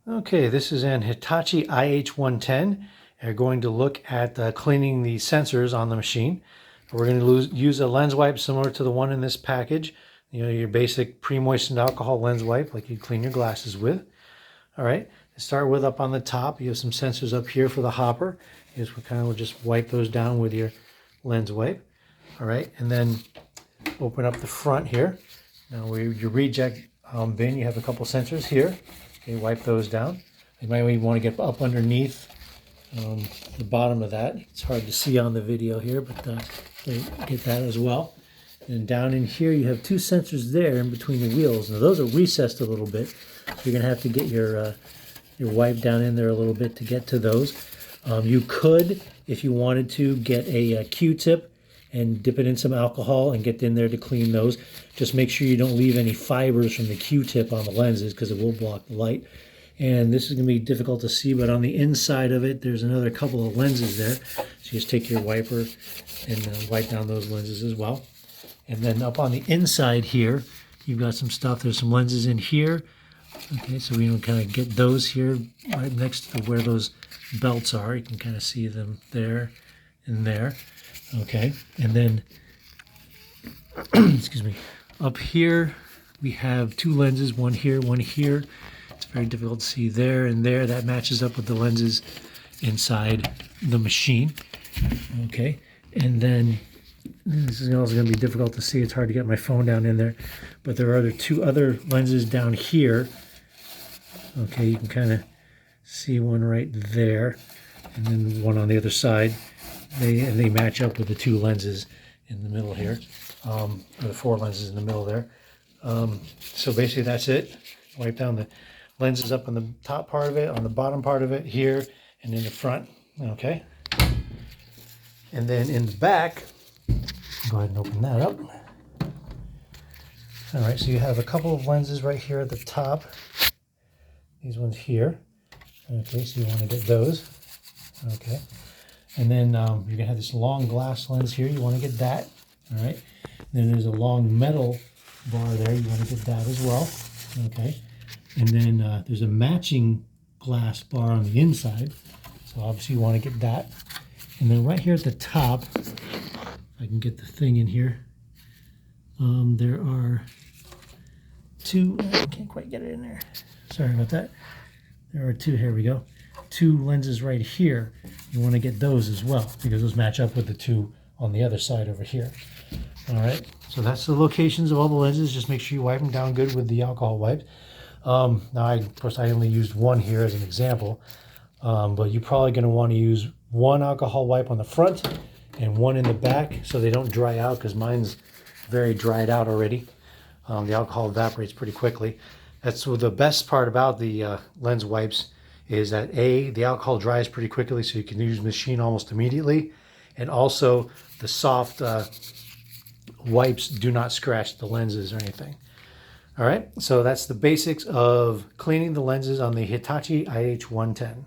Okay, this is an Hitachi iH-110. We're going to look at cleaning the sensors on the machine. We're going to use a lens wipe similar to the one in this package. You know, your basic pre-moistened alcohol lens wipe like you clean your glasses with. All right, to start with, up on the top, you have some sensors up here for the hopper. You just wipe those down with your lens wipe. All right, and then open up the front here. Now, where your reject bin, you have a couple sensors here. Okay, wipe those down. You might even want to get up underneath the bottom of that. It's hard to see on the video here, but get that as well. And down in here, you have two sensors there in between the wheels. Now, those are recessed a little bit, so you're going to have to get your wipe down in there a little bit to get to those. You could, if you wanted to, get a Q-tip and dip it in some alcohol and get in there to clean those. Just make sure you don't leave any fibers from the Q-tip on the lenses because it will block the light. And this is going to be difficult to see, but on the inside of it, there's another couple of lenses there. So you just take your wiper and wipe down those lenses as well. And then up on the inside here, you've got some stuff. There's some lenses in here. Okay, so we can kind of get those here right next to where those belts are. You can kind of see them there and there. Okay, and then, excuse me, up here we have two lenses, one here, one here. It's very difficult to see there and there. That matches up with the lenses inside the machine. Okay, and then this is also going to be difficult to see. It's hard to get my phone down in there, but there are two other lenses down here. Okay, you can kind of see one right there, and then one on the other side. They match up with the two lenses in the middle here, or the four lenses in the middle there. So basically that's it. Wipe down the lenses up on the top part of it, on the bottom part of it here, and in the front. Okay. And then in the back, go ahead and open that up. All right, so you have a couple of lenses right here at the top. These ones here. Okay, so you want to get those. Okay. And then you're going to have this long glass lens here. You want to get that. All right. Then there's a long metal bar there. You want to get that as well. Okay. And then there's a matching glass bar on the inside. So obviously you want to get that. And then right here at the top, if I can get the thing in here, there are two. I can't quite get it in there. Sorry about that. There are two. Here we go. Two lenses right here. You want to get those as well because those match up with the two on the other side over here. All right, so that's the locations of all the lenses. Just make sure you wipe them down good with the alcohol wipes. Now, of course, I only used one here as an example, but you're probably going to want to use one alcohol wipe on the front and one in the back so they don't dry out, because mine's very dried out already. The alcohol evaporates pretty quickly. That's the best part about the lens wipes, is that the alcohol dries pretty quickly, so you can use the machine almost immediately, and also the soft wipes do not scratch the lenses or anything. All right, so that's the basics of cleaning the lenses on the Hitachi iH-110.